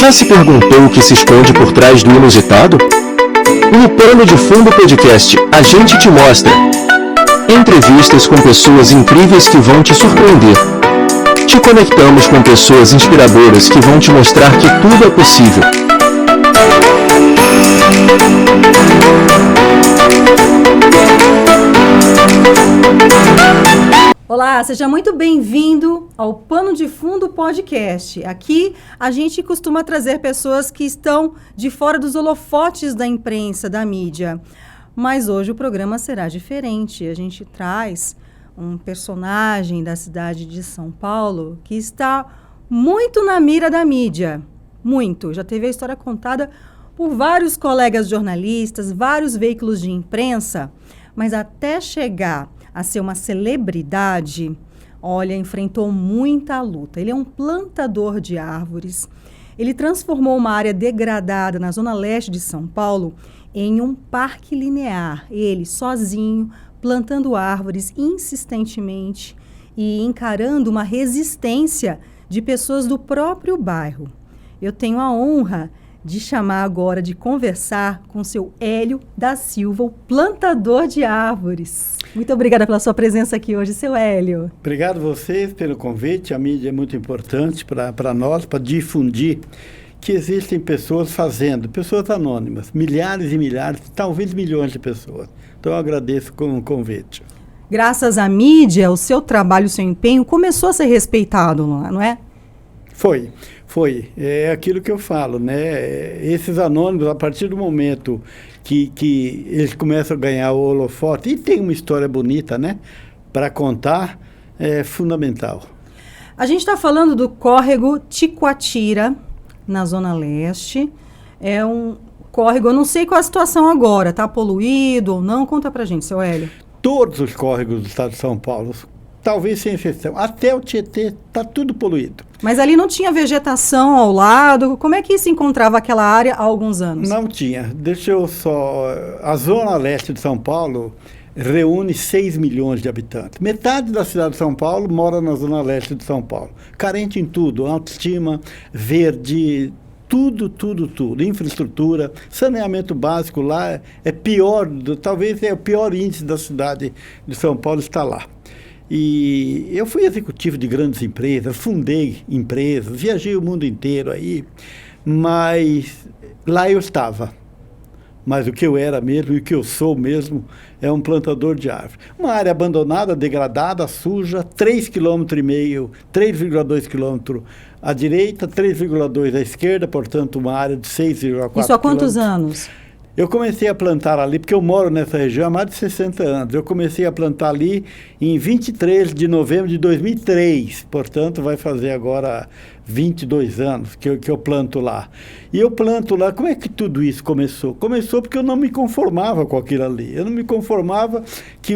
Já se perguntou o que se esconde por trás do inusitado? No Pano de Fundo Podcast, a gente te mostra entrevistas com pessoas incríveis que vão te surpreender. Te conectamos com pessoas inspiradoras que vão te mostrar que tudo é possível. Olá, seja muito bem-vindo ao Pano de Fundo Podcast. Aqui a gente costuma trazer pessoas que estão de fora dos holofotes da imprensa, da mídia. Mas hoje o programa será diferente. A gente traz um personagem da cidade de São Paulo que está muito na mira da mídia. Muito. Já teve a história contada por vários colegas jornalistas, vários veículos de imprensa, mas até chegar a ser uma celebridade, olha, enfrentou muita luta. Ele é um plantador de árvores. Ele transformou uma área degradada na zona leste de São Paulo em um parque linear. Ele, sozinho, plantando árvores insistentemente e encarando uma resistência de pessoas do próprio bairro. Eu tenho a honra de chamar agora, de conversar com o seu Hélio da Silva, o plantador de árvores. Muito obrigada pela sua presença aqui hoje, seu Hélio. Obrigado a vocês pelo convite. A mídia é muito importante para nós, para difundir que existem pessoas fazendo, pessoas anônimas, milhares e milhares, talvez milhões de pessoas. Então eu agradeço com o convite. Graças à mídia, o seu trabalho, o seu empenho começou a ser respeitado, não é? Foi. É aquilo que eu falo, né? Esses anônimos, a partir do momento que eles começam a ganhar o holofote, e tem uma história bonita, né? Para contar, é fundamental. A gente está falando do córrego Ticoatira, na Zona Leste. É um córrego, eu não sei qual é a situação agora, está poluído ou não? Conta pra gente, seu Hélio. Todos os córregos do estado de São Paulo, talvez sem exceção, até o Tietê, está tudo poluído. Mas ali não tinha vegetação ao lado? Como é que se encontrava aquela área há alguns anos? Não tinha. Deixa eu só... A Zona Leste de São Paulo reúne 6 milhões de habitantes. Metade da cidade de São Paulo mora na Zona Leste de São Paulo. Carente em tudo, autoestima, verde, tudo. Infraestrutura, saneamento básico lá é pior, talvez é o pior índice da cidade de São Paulo está lá. E eu fui executivo de grandes empresas, fundei empresas, viajei o mundo inteiro aí, mas lá eu estava. Mas o que eu era mesmo e o que eu sou mesmo é um plantador de árvore. Uma área abandonada, degradada, suja, 3,5 km, 3,2 km à direita, 3,2 à esquerda, portanto uma área de 6,4 Isso há quantos anos? Eu comecei a plantar ali, porque eu moro nessa região há mais de 60 anos. Eu comecei a plantar ali em 23 de novembro de 2003. Portanto, vai fazer agora 22 anos que eu planto lá. E eu planto lá, como é que tudo isso começou? Começou porque eu não me conformava com aquilo ali. Eu não me conformava que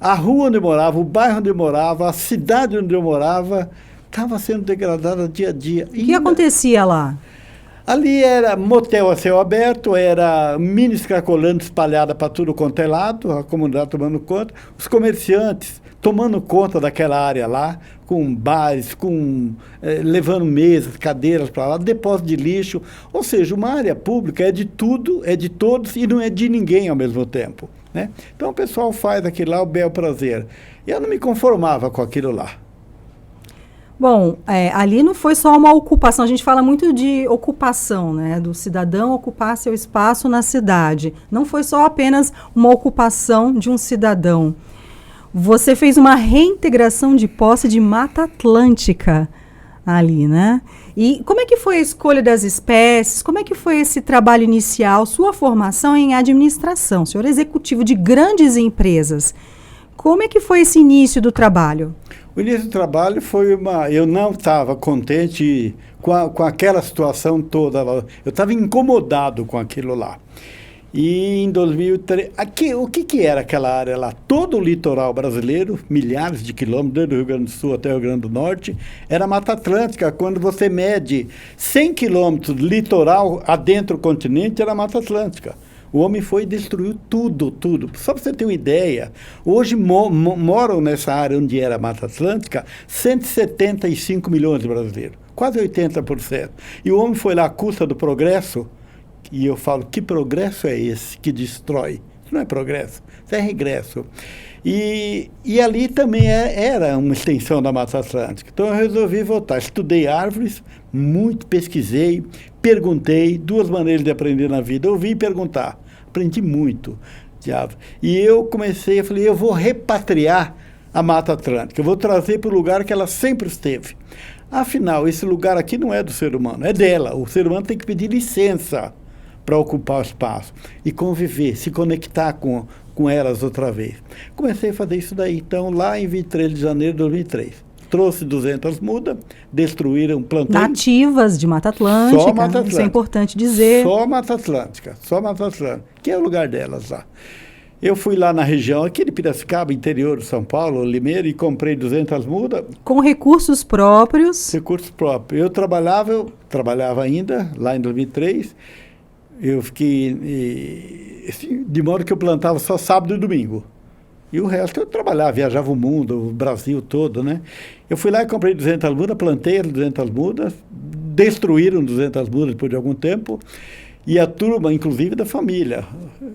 a rua onde eu morava, o bairro onde eu morava, a cidade onde eu morava, estava sendo degradada dia a dia. O que acontecia lá? Ali era motel a céu aberto, era mini escracolante espalhada para tudo quanto é lado, a comunidade tomando conta, os comerciantes tomando conta daquela área lá, com bares, levando mesas, cadeiras para lá, depósito de lixo, ou seja, uma área pública é de tudo, é de todos e não é de ninguém ao mesmo tempo, né? Então o pessoal faz aquilo lá o bel prazer. Eu não me conformava com aquilo lá. Bom, ali não foi só uma ocupação, a gente fala muito de ocupação, né, do cidadão ocupar seu espaço na cidade. Não foi só apenas uma ocupação de um cidadão. Você fez uma reintegração de posse de Mata Atlântica ali, né? E como é que foi a escolha das espécies? Como é que foi esse trabalho inicial, sua formação em administração? O senhor é executivo de grandes empresas. Como é que foi esse início do trabalho? O início do trabalho foi eu não estava contente com aquela situação toda. Eu estava incomodado com aquilo lá. E em 2003... o que era aquela área lá? Todo o litoral brasileiro, milhares de quilômetros, desde o Rio Grande do Sul até o Rio Grande do Norte, era Mata Atlântica. Quando você mede 100 quilômetros de litoral adentro do continente, era Mata Atlântica. O homem foi e destruiu tudo. Só para você ter uma ideia, hoje moram nessa área onde era a Mata Atlântica 175 milhões de brasileiros. quase 80%. E o homem foi lá à custa do progresso, e eu falo, que progresso é esse que destrói? Isso não é progresso, isso é regresso. E ali também era uma extensão da Mata Atlântica. Então eu resolvi voltar. Estudei árvores, muito pesquisei, perguntei, duas maneiras de aprender na vida, ouvir e perguntar. Aprendi muito de árvore. E eu falei, eu vou repatriar a Mata Atlântica, eu vou trazer para o lugar que ela sempre esteve. Afinal, esse lugar aqui não é do ser humano, é dela. O ser humano tem que pedir licença para ocupar o espaço e conviver, se conectar com elas outra vez. Comecei a fazer isso daí, então, lá em 23 de janeiro de 2003. Trouxe 200 mudas, destruíram, plantei... Nativas de Mata Atlântica, só Mata Atlântica. Isso é importante dizer. Só Mata Atlântica, que é o lugar delas lá. Eu fui lá na região, aqui de Piracicaba, interior de São Paulo, Limeira, e comprei 200 mudas. Com recursos próprios. Recursos próprios. Eu trabalhava ainda, lá em 2003, eu fiquei, de modo que eu plantava só sábado e domingo. E o resto eu trabalhava, viajava o mundo, o Brasil todo, né? Eu fui lá e comprei 200 mudas, plantei as 200 mudas, destruíram 200 mudas depois de algum tempo, e a turma, inclusive, da família,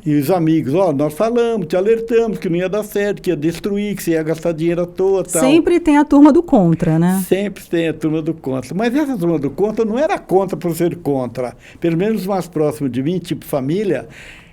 e os amigos, nós falamos, te alertamos que não ia dar certo, que ia destruir, que você ia gastar dinheiro à toa, tal. Sempre tem a turma do contra, né? Sempre tem a turma do contra. Mas essa turma do contra não era contra por ser contra. Pelo menos os mais próximos de mim, tipo família,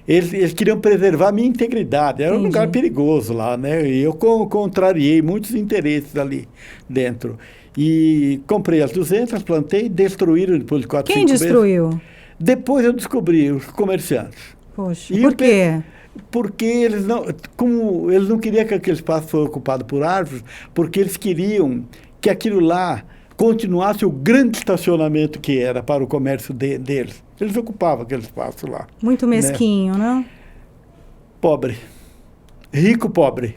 eles queriam preservar a minha integridade. Era um lugar perigoso lá, né? E eu contrariei muitos interesses ali dentro. E comprei as 200, plantei, destruíram depois de 4, 5 meses. Quem destruiu? Depois eu descobri, os comerciantes. Poxa, por quê? Porque eles não queriam que aquele espaço fosse ocupado por árvores, porque eles queriam que aquilo lá continuasse o grande estacionamento que era para o comércio deles. Eles ocupavam aquele espaço lá. Muito mesquinho, né? Pobre. Rico, pobre.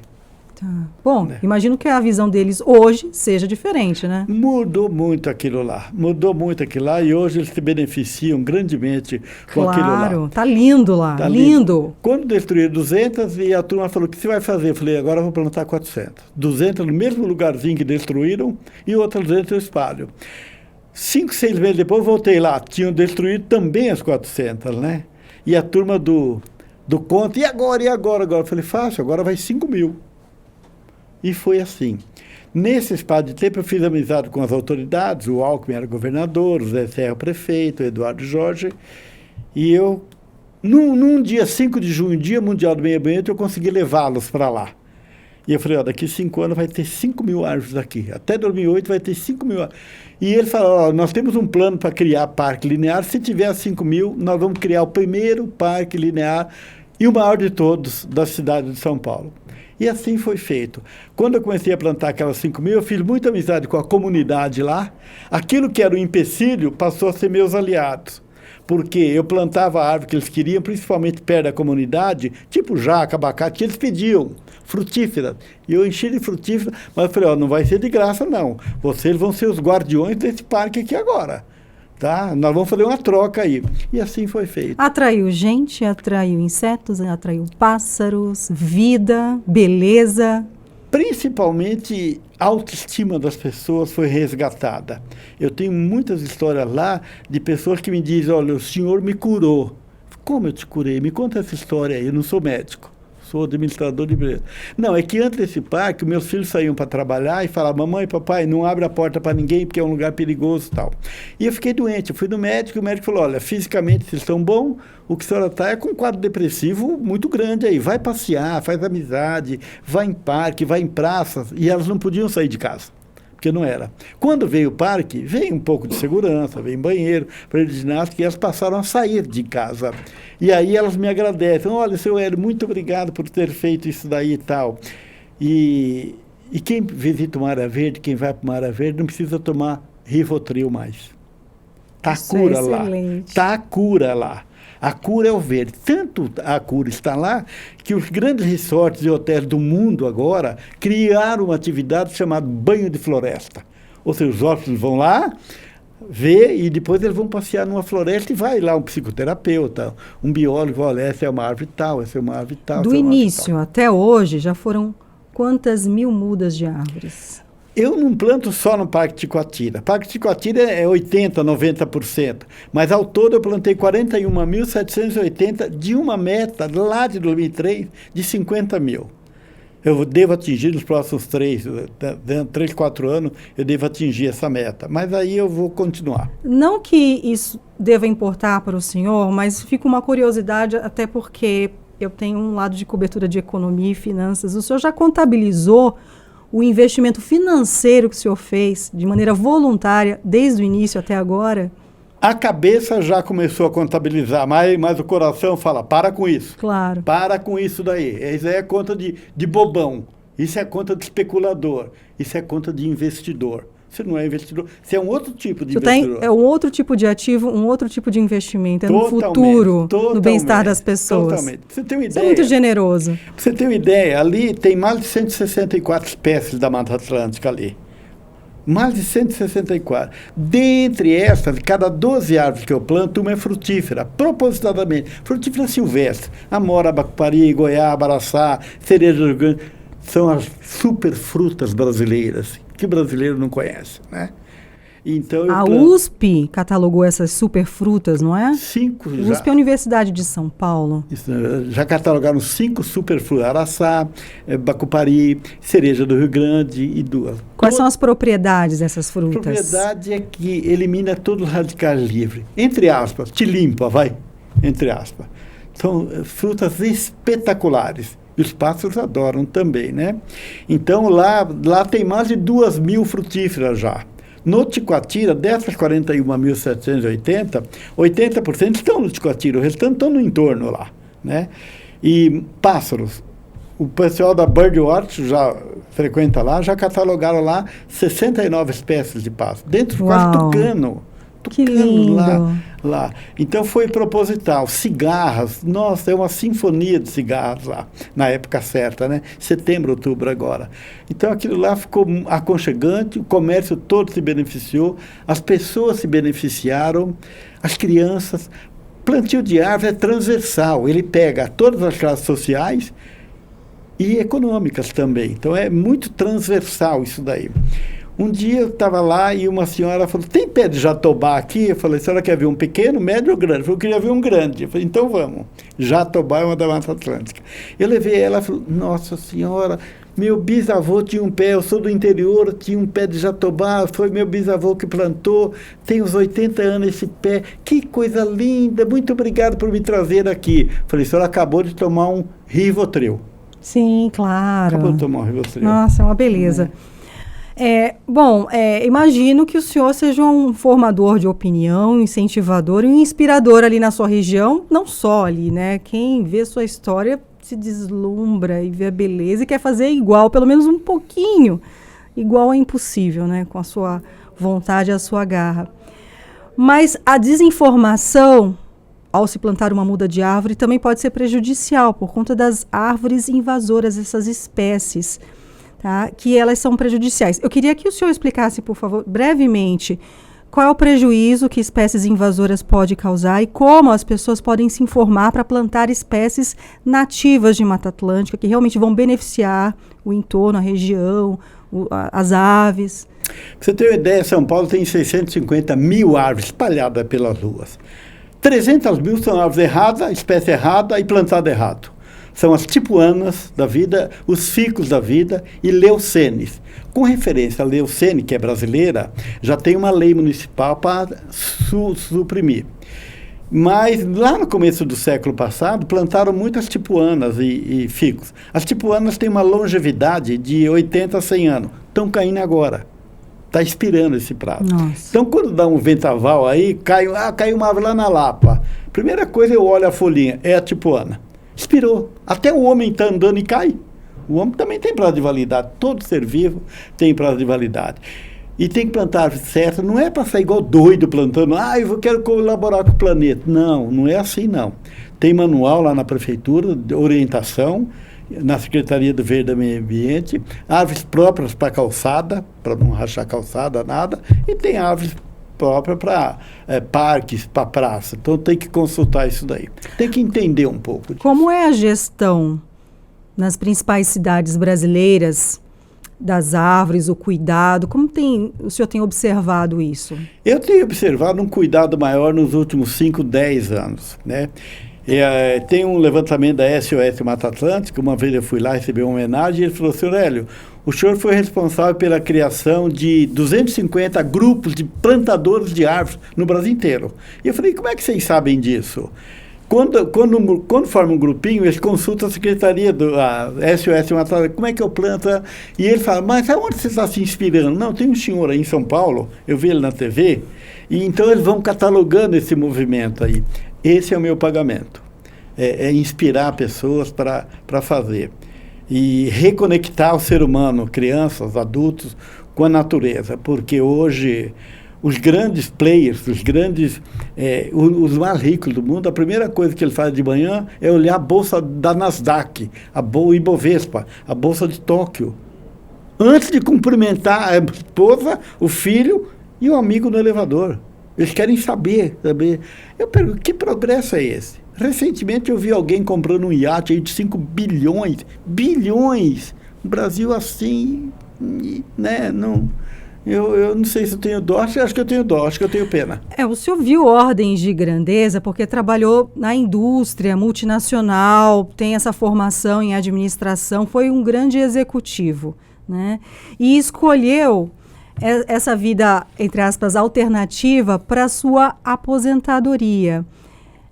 Tá. Bom, imagino que a visão deles hoje seja diferente, né? Mudou muito aquilo lá. E hoje eles se beneficiam grandemente com aquilo lá. Claro, tá lindo lá, Tá lindo. Quando destruíram 200, e a turma falou, o que você vai fazer? Eu falei, agora eu vou plantar 400. 200 no mesmo lugarzinho que destruíram e outras 200 eu espalho. 5, 6 meses depois eu voltei lá, tinham destruído também as 400, né? E a turma do conto, e agora? Eu falei, fácil, agora vai 5 mil. E foi assim. Nesse espaço de tempo, eu fiz amizade com as autoridades, o Alckmin era governador, o Zé Serra prefeito, o Eduardo Jorge, e eu, num dia 5 de junho, Dia Mundial do Meio Ambiente, eu consegui levá-los para lá. E eu falei, daqui 5 anos vai ter 5 mil árvores aqui, até 2008 vai ter 5 mil árvores. E ele falou, nós temos um plano para criar parque linear, se tiver 5 mil, nós vamos criar o primeiro parque linear e o maior de todos da cidade de São Paulo. E assim foi feito. Quando eu comecei a plantar aquelas 5 mil, eu fiz muita amizade com a comunidade lá. Aquilo que era um empecilho passou a ser meus aliados. Porque eu plantava a árvore que eles queriam, principalmente perto da comunidade, tipo jaca, abacate, que eles pediam, frutíferas. E eu enchi de frutíferas, mas eu falei, não vai ser de graça não. Vocês vão ser os guardiões desse parque aqui agora. Tá? Nós vamos fazer uma troca aí. E assim foi feito. Atraiu gente, atraiu insetos, atraiu pássaros, vida, beleza. Principalmente a autoestima das pessoas foi resgatada. Eu tenho muitas histórias lá de pessoas que me dizem, olha, o senhor me curou. Como eu te curei? Me conta essa história aí, eu não sou médico. Sou administrador de beleza. Não, é que antes desse parque, meus filhos saíam para trabalhar e falavam, mamãe, papai, não abre a porta para ninguém porque é um lugar perigoso e tal. E eu fiquei doente, eu fui no médico e o médico falou, olha, fisicamente vocês estão bons, o que a senhora está é com um quadro depressivo muito grande aí. Vai passear, faz amizade, vai em parque, vai em praças. E elas não podiam sair de casa, porque não era. Quando veio o parque, veio um pouco de segurança, veio em banheiro, para de ginástica, e elas passaram a sair de casa. E aí elas me agradecem, olha, seu Hélio, muito obrigado por ter feito isso daí e tal. E quem visita o Mara Verde, quem vai para o Mara Verde, não precisa tomar Rivotril mais. Está a cura lá. Está a cura lá. A cura é o verde. Tanto a cura está lá, que os grandes resorts e hotéis do mundo agora criaram uma atividade chamada banho de floresta. Ou seja, os hóspedes vão lá, ver e depois eles vão passear numa floresta e vai lá um psicoterapeuta, um biólogo, olha, essa é uma árvore tal, essa é uma árvore tal. Do início até hoje, já foram quantas mil mudas de árvores? Eu não planto só no Parque Ticoatira. Parque Ticoatira é 80%, 90%. Mas ao todo eu plantei 41.780 de uma meta lá de 2003 de 50 mil. Eu devo atingir nos próximos 3, 4 anos, eu devo atingir essa meta. Mas aí eu vou continuar. Não que isso deva importar para o senhor, mas fica uma curiosidade, até porque eu tenho um lado de cobertura de economia e finanças. O senhor já contabilizou o investimento financeiro que o senhor fez de maneira voluntária desde o início até agora? A cabeça já começou a contabilizar, mas o coração fala, para com isso. Claro. Para com isso daí. Isso aí é conta de bobão. Isso é conta de especulador. Isso é conta de investidor. Você não é investidor, você é um outro tipo de investidor. É um outro tipo de ativo, um outro tipo de investimento. É no futuro, no bem-estar das pessoas. Totalmente. Você tem uma ideia. Isso é muito generoso. Pra você ter uma ideia, ali tem mais de 164 espécies da Mata Atlântica ali. Mais de 164. Dentre essas, cada 12 árvores que eu planto, uma é frutífera, propositadamente. Frutífera silvestre. Amora, bacupari, goiaba, araçá, cereja do Rio Grande. São as super frutas brasileiras, que brasileiro não conhece, né? Então, a USP catalogou essas superfrutas, não é? 5 já. USP é a Universidade de São Paulo. Isso, já catalogaram 5 superfrutas. Araçá, bacupari, cereja do Rio Grande e 2. Quais são as propriedades dessas frutas? A propriedade é que elimina todos os radicais livres. Entre aspas, te limpa, vai. Entre aspas. São frutas espetaculares. E os pássaros adoram também, né? Então, lá tem mais de 2.000 frutíferas já. No Ticoatira, dessas 41.780, 80% estão no Ticoatira, o restante estão no entorno lá, né? E pássaros. O pessoal da Birdwatch já frequenta lá, já catalogaram lá 69 espécies de pássaros. Dentro quase tucano. Que lindo. Lá. Então foi proposital. Cigarras, nossa, é uma sinfonia de cigarros lá, na época certa, né? Setembro, outubro agora. Então aquilo lá ficou aconchegante, o comércio todo se beneficiou, as pessoas se beneficiaram, as crianças. Plantio de árvore é transversal, ele pega todas as classes sociais e econômicas também. Então é muito transversal isso daí. Um dia eu estava lá e uma senhora falou, tem pé de jatobá aqui? Eu falei, a senhora quer ver um pequeno, médio ou grande? Eu queria ver um grande. Eu falei, então vamos. Jatobá é uma da Mata Atlântica. Eu levei ela e falei, nossa senhora, meu bisavô tinha um pé, eu sou do interior, tinha um pé de jatobá, foi meu bisavô que plantou, tem uns 80 anos esse pé, que coisa linda, muito obrigado por me trazer aqui. Eu falei, a senhora acabou de tomar um Rivotril. Sim, claro. Acabou de tomar um Rivotril. Nossa, é uma beleza. Imagino que o senhor seja um formador de opinião, um incentivador e um inspirador ali na sua região, não só ali, né? Quem vê sua história se deslumbra e vê a beleza e quer fazer igual, pelo menos um pouquinho. Igual é impossível, né? Com a sua vontade e a sua garra. Mas a desinformação, ao se plantar uma muda de árvore, também pode ser prejudicial por conta das árvores invasoras, essas espécies. Tá? Que elas são prejudiciais. Eu queria que o senhor explicasse, por favor, brevemente, qual é o prejuízo que espécies invasoras podem causar e como as pessoas podem se informar para plantar espécies nativas de Mata Atlântica que realmente vão beneficiar o entorno, a região, as aves. Pra você ter uma ideia, São Paulo tem 650 mil árvores espalhadas pelas ruas. 300 mil são árvores erradas, espécie errada e plantada errado. São as tipuanas da vida, os ficus da vida e leucenes. Com referência a leucene, que é brasileira, já tem uma lei municipal para suprimir. Mas lá no começo do século passado, plantaram muitas tipuanas e ficus. As tipuanas têm uma longevidade de 80 a 100 anos. Estão caindo agora. Está expirando esse prazo. Nossa. Então, quando dá um ventaval aí, caiu uma árvore lá na Lapa. Primeira coisa, eu olho a folhinha, é a tipuana. Expirou. Até o homem está andando e cai. O homem também tem prazo de validade. Todo ser vivo tem prazo de validade. E tem que plantar árvore certa. Não é para sair igual doido plantando. Eu quero colaborar com o planeta. Não, não é assim não. Tem manual lá na prefeitura, de orientação, na Secretaria do Verde e do Meio Ambiente, árvores próprias para calçada, para não rachar calçada, nada. E tem árvores própria para parques, para praça. Então tem que consultar isso daí. Tem que entender um pouco disso. Como é a gestão nas principais cidades brasileiras das árvores, o cuidado? Como o senhor tem observado isso? Eu tenho observado um cuidado maior nos últimos 5, 10 anos, né? Tem um levantamento da SOS Mata Atlântica. Uma vez eu fui lá receber uma homenagem e ele falou: senhor Hélio, o senhor foi responsável pela criação de 250 grupos de plantadores de árvores no Brasil inteiro. E eu falei: como é que vocês sabem disso? Quando forma um grupinho, eles consultam a secretaria do SOS Mata Atlântica, como é que eu planto? E ele fala: mas aonde você está se inspirando? Não, tem um senhor aí em São Paulo, eu vi ele na TV, e então eles vão catalogando esse movimento aí. Esse é o meu pagamento, é inspirar pessoas para fazer. E reconectar o ser humano, crianças, adultos, com a natureza, porque hoje os grandes players, os mais ricos do mundo, a primeira coisa que eles fazem de manhã é olhar a bolsa da Nasdaq, o Ibovespa, a bolsa de Tóquio, antes de cumprimentar a esposa, o filho e o amigo no elevador. Eles querem saber. Eu pergunto: que progresso é esse? Recentemente eu vi alguém comprando um iate aí de 5 bilhões. O Brasil assim, né? Não, eu não sei se eu tenho dó, acho que eu tenho dó, acho que eu tenho pena. O senhor viu ordens de grandeza porque trabalhou na indústria multinacional, tem essa formação em administração, foi um grande executivo, né? E escolheu essa vida, entre aspas, alternativa para a sua aposentadoria.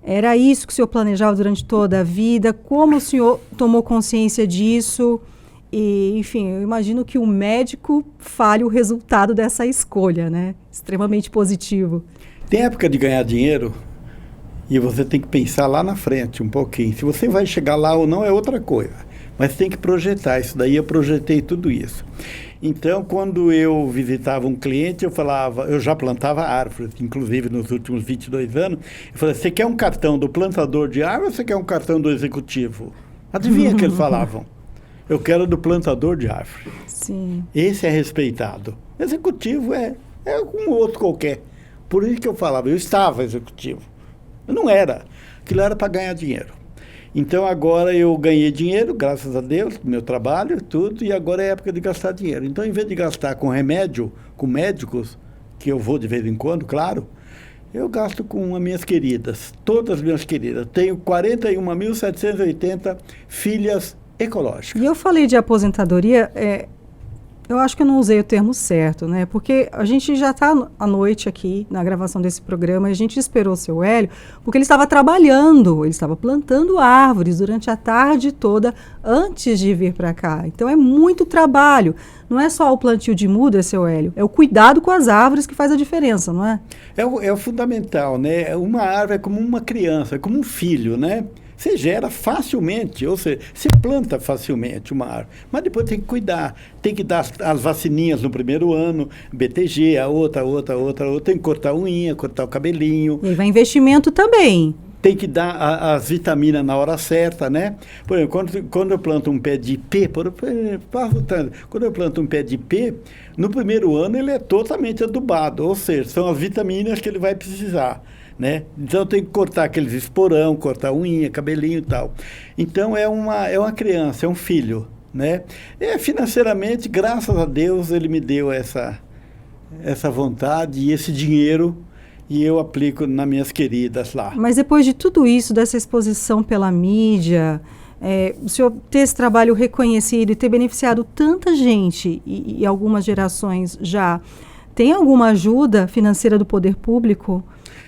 Era isso que o senhor planejava durante toda a vida? Como o senhor tomou consciência disso? E, enfim, eu imagino que o médico fale o resultado dessa escolha, né? Extremamente positivo. Tem época de ganhar dinheiro e você tem que pensar lá na frente um pouquinho. Se você vai chegar lá ou não é outra coisa. Mas tem que projetar. Isso daí eu projetei tudo isso. Então, quando eu visitava um cliente, eu já plantava árvores, inclusive nos últimos 22 anos. Eu falei: você quer um cartão do plantador de árvores ou você quer um cartão do executivo? Adivinha o que eles falavam? Eu quero do plantador de árvore. Sim. Esse é respeitado. Executivo é um outro qualquer. Por isso que eu falava, eu estava executivo. Eu não era. Aquilo era para ganhar dinheiro. Então agora eu ganhei dinheiro, graças a Deus, meu trabalho, tudo, e agora é época de gastar dinheiro. Então, em vez de gastar com remédio, com médicos, que eu vou de vez em quando, claro, eu gasto com as minhas queridas, todas as minhas queridas. Tenho 41.780 filhas ecológicas. E eu falei de aposentadoria, eu acho que eu não usei o termo certo, né? Porque a gente já está à noite aqui na gravação desse programa e a gente esperou o seu Hélio, porque ele estava trabalhando, ele estava plantando árvores durante a tarde toda antes de vir para cá. Então é muito trabalho. Não é só o plantio de muda, seu Hélio, é o cuidado com as árvores que faz a diferença, não é? É o fundamental, né? Uma árvore é como uma criança, é como um filho, né? Você gera facilmente, ou seja, você planta facilmente uma árvore, mas depois tem que cuidar, tem que dar as vacininhas no primeiro ano, BTG, a outra, tem que cortar a unha, cortar o cabelinho. E vai investimento também. Tem que dar as vitaminas na hora certa, né? Por exemplo, quando eu planto um pé de ipê, quando eu planto um pé de ipê, no primeiro ano ele é totalmente adubado, ou seja, são as vitaminas que ele vai precisar. Né? Então tem que cortar aqueles esporão, cortar unha, cabelinho e tal. Então é uma criança, é um filho, né? Financeiramente, graças a Deus, ele me deu essa vontade e esse dinheiro e eu aplico nas minhas queridas lá. Mas depois de tudo isso, dessa exposição pela mídia, o senhor ter esse trabalho reconhecido e ter beneficiado tanta gente e algumas gerações já, tem alguma ajuda financeira do poder público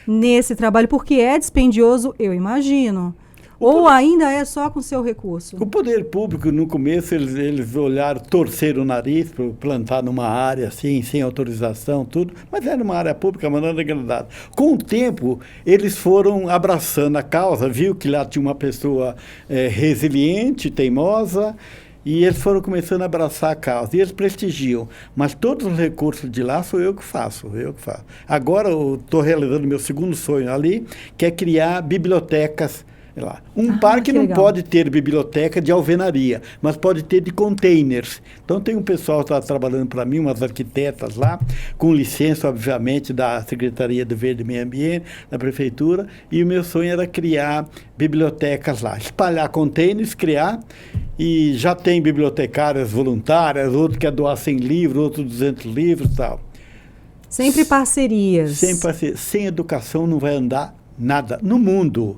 nesse trabalho? Porque é dispendioso, eu imagino. Ou ainda é só com seu recurso? O poder público, no começo, eles olharam, torceram o nariz para plantar numa área assim, sem autorização, tudo, mas era uma área pública, mas não era degradada. Com o tempo, eles foram abraçando a causa, viu que lá tinha uma pessoa resiliente, teimosa, e eles foram começando a abraçar a causa, e eles prestigiam. Mas todos os recursos de lá sou eu que faço. Agora eu estou realizando meu segundo sonho ali, que é criar bibliotecas Lá. Um parque não legal. pode ter biblioteca de alvenaria, mas pode ter de containers. Então tem um pessoal que está trabalhando para mim, umas arquitetas lá, com licença, obviamente, da Secretaria do Verde e Meio Ambiente, da Prefeitura, e o meu sonho era criar bibliotecas lá, espalhar containers, criar, e já tem bibliotecárias voluntárias, outro quer doar 100 livros, outro 200 livros e tal. Sempre parcerias. Sem educação não vai andar nada. No mundo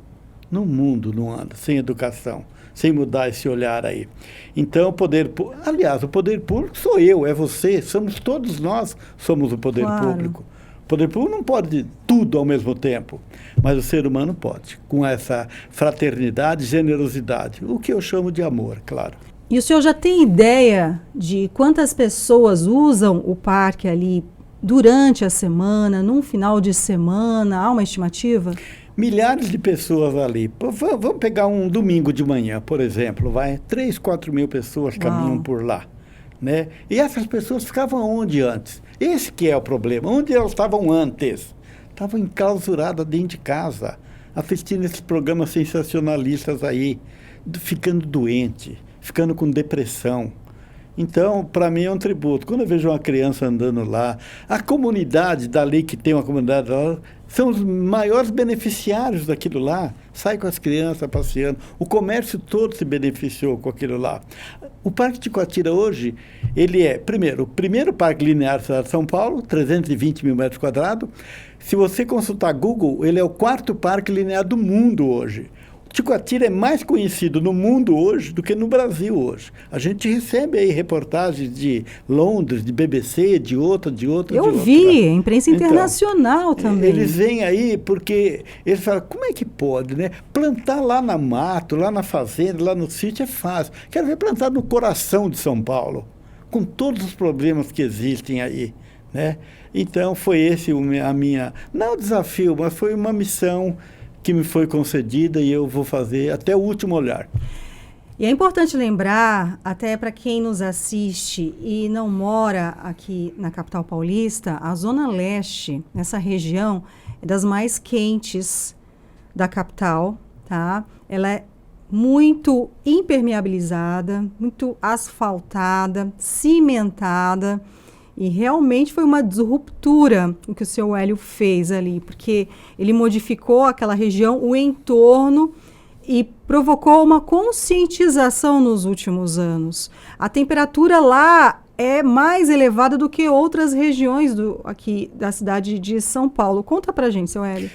não anda, sem educação, sem mudar esse olhar aí. Então, o poder público sou eu, é você, somos todos nós, somos o poder público. O poder público não pode tudo ao mesmo tempo, mas o ser humano pode, com essa fraternidade, generosidade, o que eu chamo de amor, claro. E o senhor já tem ideia de quantas pessoas usam o parque ali durante a semana, num final de semana? Há uma estimativa? Milhares de pessoas ali. Vamos pegar um domingo de manhã, por exemplo, 3, 4 mil pessoas caminham por lá, né? E essas pessoas ficavam onde antes? Esse que é o problema. Onde elas estavam antes? Estavam enclausuradas dentro de casa, assistindo esses programas sensacionalistas aí, ficando doente, ficando com depressão. Então, para mim é um tributo. Quando eu vejo uma criança andando lá, a comunidade dali, que tem uma comunidade lá, são os maiores beneficiários daquilo lá. Sai com as crianças passeando. O comércio todo se beneficiou com aquilo lá. O Parque Ticoatira hoje, ele é, o primeiro parque linear da cidade de São Paulo, 320 mil metros quadrados. Se você consultar Google, ele é o 4º parque linear do mundo hoje. Ticoatira é mais conhecido no mundo hoje do que no Brasil hoje. A gente recebe aí reportagens de Londres, de BBC, de outra. Eu vi, imprensa internacional também. Eles vêm aí porque eles falam, como é que pode, né? Plantar lá na mato, lá na fazenda, lá no sítio é fácil. Quero ver plantar no coração de São Paulo, com todos os problemas que existem aí, né? Então foi esse a minha, não desafio, mas foi uma missão que me foi concedida e eu vou fazer até o último olhar. E é importante lembrar, até para quem nos assiste e não mora aqui na capital paulista, a Zona Leste, nessa região, é das mais quentes da capital, tá? Ela é muito impermeabilizada, muito asfaltada, cimentada. E realmente foi uma disruptura o que o seu Hélio fez ali, porque ele modificou aquela região, o entorno, e provocou uma conscientização nos últimos anos. A temperatura lá é mais elevada do que outras regiões aqui da cidade de São Paulo. Conta pra gente, seu Hélio.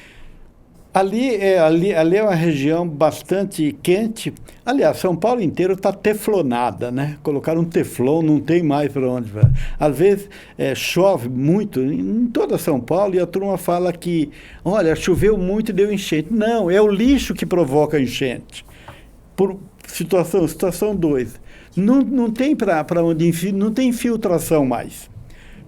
Ali é uma região bastante quente. Aliás, São Paulo inteiro está teflonada, né? Colocaram um teflon, não tem mais para onde vai. Às vezes chove muito em toda São Paulo e a turma fala que, olha, choveu muito e deu enchente. Não, é o lixo que provoca enchente. Por situação 2. Não tem para onde, não tem infiltração mais.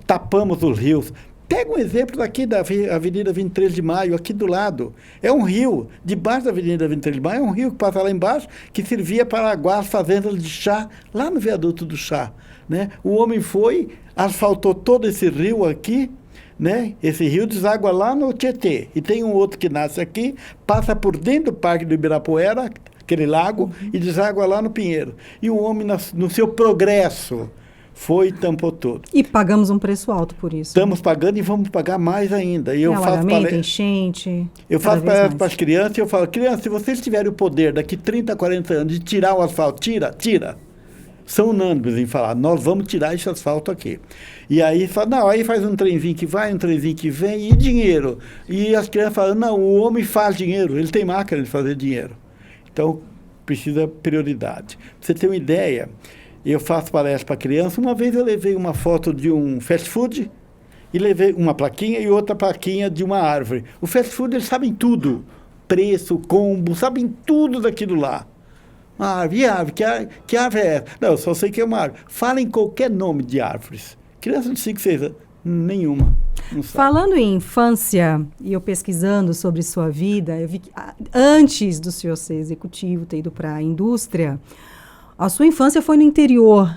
Tapamos os rios. Pega um exemplo daqui da Avenida 23 de Maio, aqui do lado. É um rio, debaixo da Avenida 23 de Maio, é um rio que passa lá embaixo, que servia para aguar as fazendas de chá, lá no viaduto do chá, né? O homem foi, asfaltou todo esse rio aqui, né? Esse rio deságua lá no Tietê. E tem um outro que nasce aqui, passa por dentro do Parque do Ibirapuera, aquele lago, e deságua lá no Pinheiro. E o homem, no seu progresso, foi e tampou tudo. E pagamos um preço alto por isso. Estamos pagando e vamos pagar mais ainda. E eu faço enchente. Eu faço palestra para as crianças e eu falo, crianças, se vocês tiverem o poder daqui 30, 40 anos de tirar o asfalto, tira. São unânimes em falar, nós vamos tirar esse asfalto aqui. E aí fala, não, aí faz um trenzinho que vai, um trenzinho que vem, e dinheiro. E as crianças falam, não, o homem faz dinheiro, ele tem máquina de fazer dinheiro. Então, precisa prioridade. Pra você ter uma ideia, eu faço palestra para criança. Uma vez eu levei uma foto de um fast food e levei uma plaquinha e outra plaquinha de uma árvore. O fast food, eles sabem tudo. Preço, combo, sabem tudo daquilo lá. Uma árvore, e árvore? Que árvore é essa? Não, eu só sei que é uma árvore. Falem qualquer nome de árvores. Criança de 5, 6 anos, nenhuma. Falando em infância, e eu pesquisando sobre sua vida, eu vi que antes do senhor ser executivo, ter ido para a indústria, a sua infância foi no interior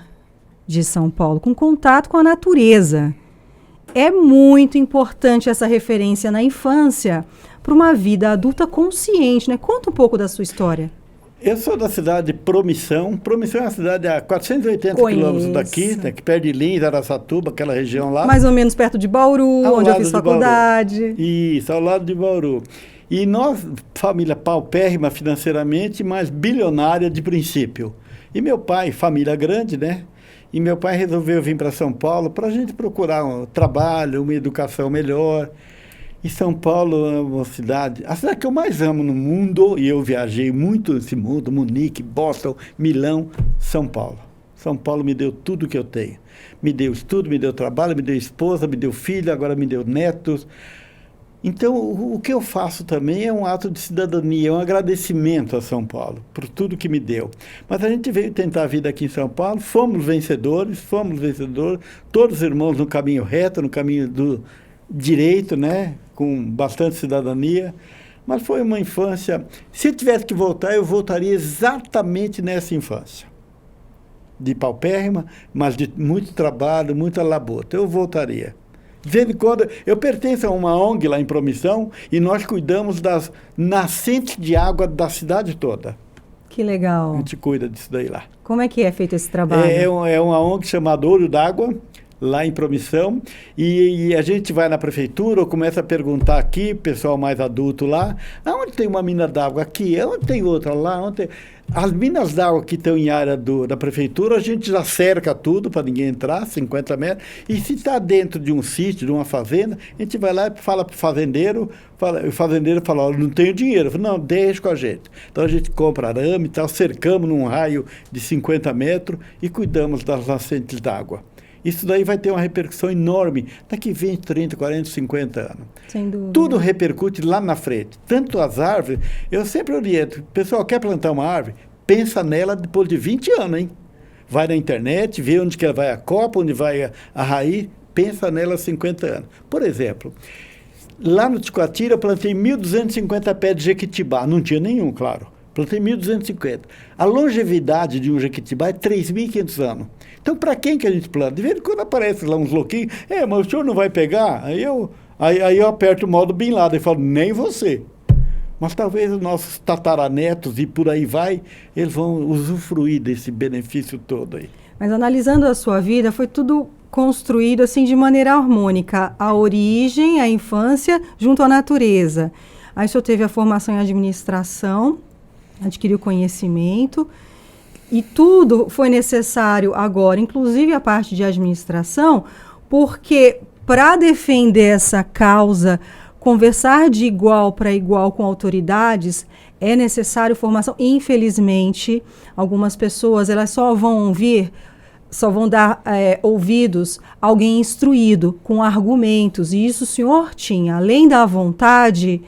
de São Paulo, com contato com a natureza. é muito importante essa referência na infância para uma vida adulta consciente, né? Conta um pouco da sua história. Eu sou da cidade de Promissão. Promissão é uma cidade a 480 quilômetros daqui, né, que perto de Lins, Araçatuba, aquela região lá. Mais ou menos perto de Bauru, onde eu fiz faculdade. Isso, ao lado de Bauru. E nós, família paupérrima financeiramente, mas bilionária de princípio. E meu pai, família grande, né? E meu pai resolveu vir para São Paulo para a gente procurar um trabalho, uma educação melhor. E São Paulo é uma cidade, a cidade que eu mais amo no mundo, e eu viajei muito nesse mundo, Munique, Boston, Milão, São Paulo. São Paulo me deu tudo que eu tenho. Me deu estudo, me deu trabalho, me deu esposa, me deu filho, agora me deu netos. Então, o que eu faço também é um ato de cidadania, é um agradecimento a São Paulo por tudo que me deu. Mas a gente veio tentar a vida aqui em São Paulo, fomos vencedores, todos irmãos no caminho reto, no caminho do direito, né? Com bastante cidadania. Mas foi uma infância... Se eu tivesse que voltar, eu voltaria exatamente nessa infância. De paupérrima, mas de muito trabalho, muita labuta. Eu voltaria. De vez em quando, eu pertenço a uma ONG lá em Promissão e nós cuidamos das nascentes de água da cidade toda. Que legal. A gente cuida disso daí lá. Como é que é feito esse trabalho? É uma ONG chamada Olho d'Água, lá em Promissão, e a gente vai na prefeitura ou começa a perguntar aqui, pessoal mais adulto lá, aonde tem uma mina d'água aqui, aonde tem outra lá, onde tem... As minas d'água que estão em área da prefeitura, a gente já cerca tudo para ninguém entrar, 50 metros, e se está dentro de um sítio, de uma fazenda, a gente vai lá e fala para o fazendeiro fala, olha, não tenho dinheiro. Falo, não, deixa com a gente. Então a gente compra arame e tal, cercamos num raio de 50 metros e cuidamos das nascentes d'água. Isso daí vai ter uma repercussão enorme daqui 20, 30, 40, 50 anos. Sem dúvida. Tudo repercute lá na frente. Tanto as árvores, eu sempre oriento, pessoal, quer plantar uma árvore? Pensa nela depois de 20 anos, hein? Vai na internet, vê onde que ela vai a copa, onde vai a raiz, pensa nela há 50 anos. Por exemplo, lá no Ticoatira eu plantei 1.250 pés de jequitibá, não tinha nenhum, claro. Plantei 1.250. A longevidade de um jequitibá é 3.500 anos. Então, para quem que a gente planta? De vez em quando aparece lá uns louquinhos, mas o senhor não vai pegar? Aí eu aperto o modo Bin Laden e falo, nem você. Mas talvez os nossos tataranetos e por aí vai, eles vão usufruir desse benefício todo aí. Mas analisando a sua vida, foi tudo construído assim de maneira harmônica. A origem, a infância, junto à natureza. Aí o senhor teve a formação em administração, adquiriu conhecimento, e tudo foi necessário agora, inclusive a parte de administração, porque para defender essa causa, conversar de igual para igual com autoridades, é necessário formação. Infelizmente, algumas pessoas elas só vão dar ouvidos a alguém instruído, com argumentos, e isso o senhor tinha, além da vontade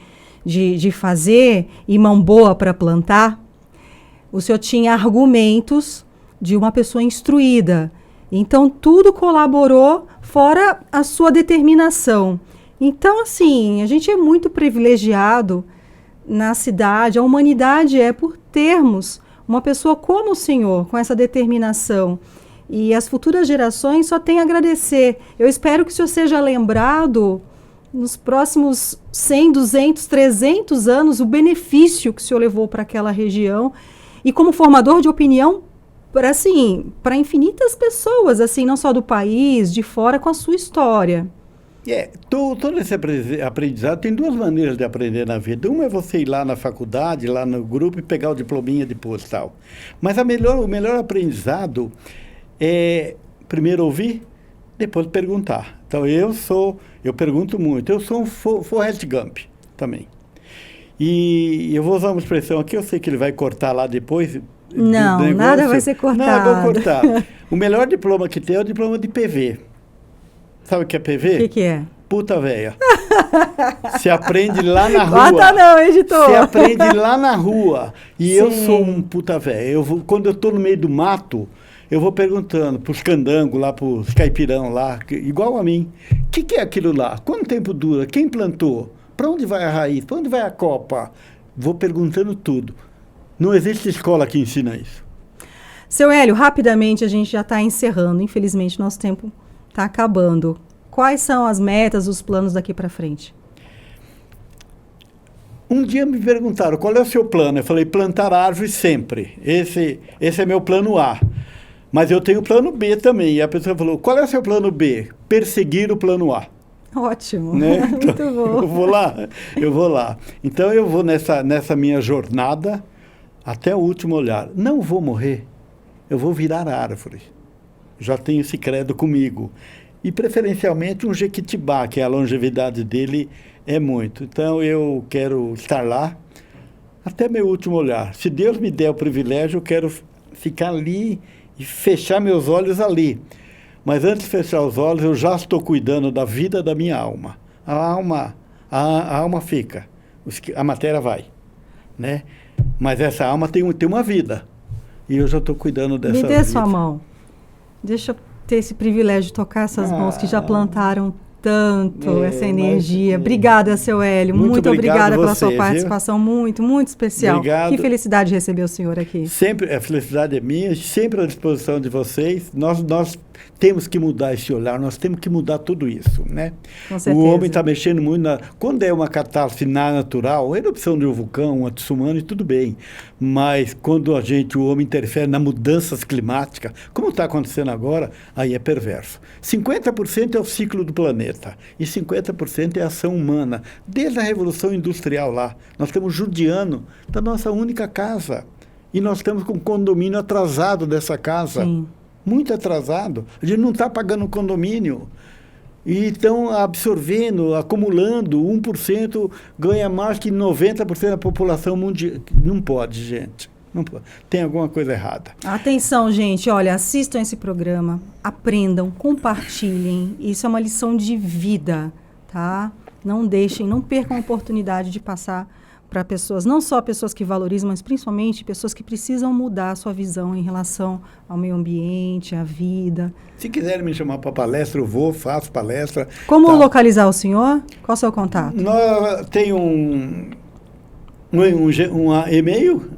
de fazer e mão boa para plantar, o senhor tinha argumentos de uma pessoa instruída. Então, tudo colaborou, fora a sua determinação. Então, assim, a gente é muito privilegiado na cidade, a humanidade é por termos uma pessoa como o senhor, com essa determinação. E as futuras gerações só têm a agradecer. Eu espero que o senhor seja lembrado nos próximos 100, 200, 300 anos, o benefício que o senhor levou para aquela região e como formador de opinião para infinitas pessoas, assim, não só do país, de fora, com a sua história. Todo esse aprendizado tem duas maneiras de aprender na vida. Uma é você ir lá na faculdade, lá no grupo e pegar o diplominha depois e tal. Mas o melhor aprendizado é primeiro ouvir, depois perguntar. Então eu pergunto muito. Eu sou um Forrest Gump também. E eu vou usar uma expressão aqui, eu sei que ele vai cortar lá depois. Não, nada vai ser cortado. Não, eu vou cortar. O melhor diploma que tem é o diploma de PV. Sabe o que é PV? O que é? Puta véia. Se aprende lá na rua. Corta não, editor. Se aprende lá na rua. E Sim. Eu sou um puta véia. Quando eu estou no meio do mato, eu vou perguntando pros candangos lá, pros caipirão lá, igual a mim. O que é aquilo lá? Quanto tempo dura? Quem plantou? Para onde vai a raiz? Para onde vai a copa? Vou perguntando tudo. Não existe escola que ensina isso. Seu Hélio, rapidamente a gente já está encerrando. Infelizmente, nosso tempo está acabando. quais são as metas, os planos daqui para frente? Um dia me perguntaram, qual é o seu plano? Eu falei, plantar árvores sempre. Esse é meu plano A. Mas eu tenho o plano B também. E a pessoa falou, qual é o seu plano B? Perseguir o plano A. Ótimo, Né? Então, muito bom. Eu vou lá. Então eu vou nessa minha jornada até o último olhar. Não vou morrer, eu vou virar árvore. Já tenho esse credo comigo. E preferencialmente um jequitibá, que a longevidade dele é muito. Então eu quero estar lá até meu último olhar. Se Deus me der o privilégio, eu quero ficar ali e fechar meus olhos ali. Mas antes de fechar os olhos, eu já estou cuidando da vida da minha alma. A alma fica, a matéria vai, né? Mas essa alma tem uma vida. E eu já estou cuidando dessa vida. Me dê sua mão. Deixa eu ter esse privilégio de tocar essas mãos que já plantaram tanto essa energia. Obrigada, seu Hélio. Muito obrigada pela sua participação. Muito, muito especial. Obrigado. Que felicidade receber o senhor aqui. Sempre, a felicidade é minha, sempre à disposição de vocês. Nós temos que mudar esse olhar, nós temos que mudar tudo isso, né? Com certeza. O homem está mexendo muito quando é uma catástrofe natural, a erupção de um vulcão, uma tsunami, tudo bem. Mas quando o homem interfere nas mudanças climáticas, como está acontecendo agora, aí é perverso. 50% é o ciclo do planeta e 50% é a ação humana. Desde a Revolução Industrial lá, nós estamos judiando da nossa única casa. E nós estamos com um condomínio atrasado dessa casa. Sim. Muito atrasado. A gente não está pagando condomínio. E estão absorvendo, acumulando. 1% ganha mais que 90% da população mundial. Não pode, gente. Não pode. Tem alguma coisa errada. Atenção, gente. Olha, assistam esse programa. Aprendam, compartilhem. Isso é uma lição de vida, tá? Não deixem, não percam a oportunidade de passar para pessoas, não só pessoas que valorizam, mas principalmente pessoas que precisam mudar a sua visão em relação ao meio ambiente, à vida. Se quiserem me chamar para palestra, eu vou, faço palestra. Como localizar o senhor? Qual o seu contato? Tem um e-mail,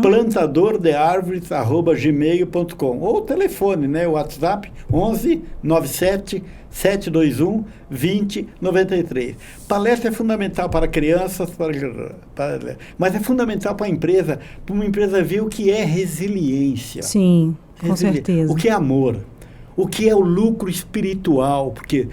plantadordearvores@gmail.com, ou o telefone, né, o WhatsApp, 11 97 721 2093. Palestra é fundamental para crianças, mas é fundamental para uma empresa ver o que é resiliência. Sim, com certeza. O que é amor, o que é o lucro espiritual, porque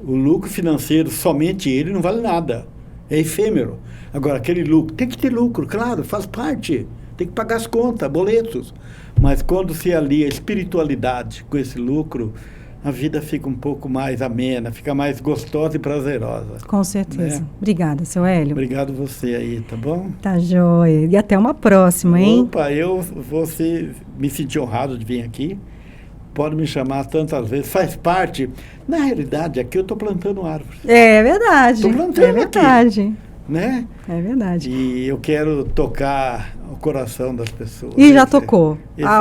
o lucro financeiro, somente ele, não vale nada, é efêmero. Agora, aquele lucro, tem que ter lucro, claro, faz parte, tem que pagar as contas, boletos, mas quando se alia a espiritualidade com esse lucro, a vida fica um pouco mais amena, fica mais gostosa e prazerosa. Com certeza. Né? Obrigada, seu Hélio. Obrigado você aí, tá bom? Tá joia. E até uma próxima, hein? Opa, eu me senti honrado de vir aqui. Pode me chamar tantas vezes, faz parte. Na realidade, aqui eu estou plantando árvores. É verdade. Estou plantando é verdade. Aqui, né? É verdade. E eu quero tocar o coração das pessoas. E já tocou.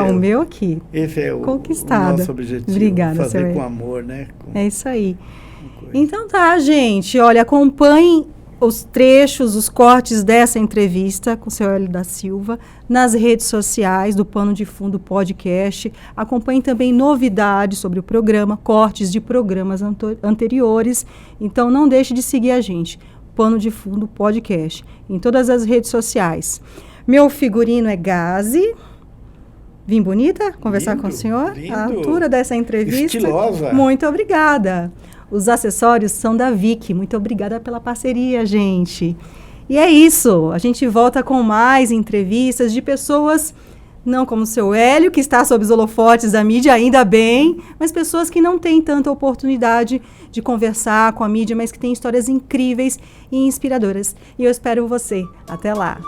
O meu aqui. Esse é o nosso objetivo. Obrigada, fazer com amor, né? É isso aí. Então tá, gente. Olha, acompanhem os trechos, os cortes dessa entrevista com o seu Hélio da Silva nas redes sociais do Pano de Fundo Podcast. Acompanhem também novidades sobre o programa, cortes de programas anteriores. Então não deixe de seguir a gente. Pano de Fundo Podcast, em todas as redes sociais. Meu figurino é Gazi. Vim bonita conversar com o senhor? Lindo. A altura dessa entrevista. Estilosa. Muito obrigada. Os acessórios são da Vicky. Muito obrigada pela parceria, gente. E é isso. A gente volta com mais entrevistas de pessoas, não como o seu Hélio, que está sob os holofotes da mídia, ainda bem, mas pessoas que não têm tanta oportunidade de conversar com a mídia, mas que têm histórias incríveis e inspiradoras. E eu espero você. Até lá.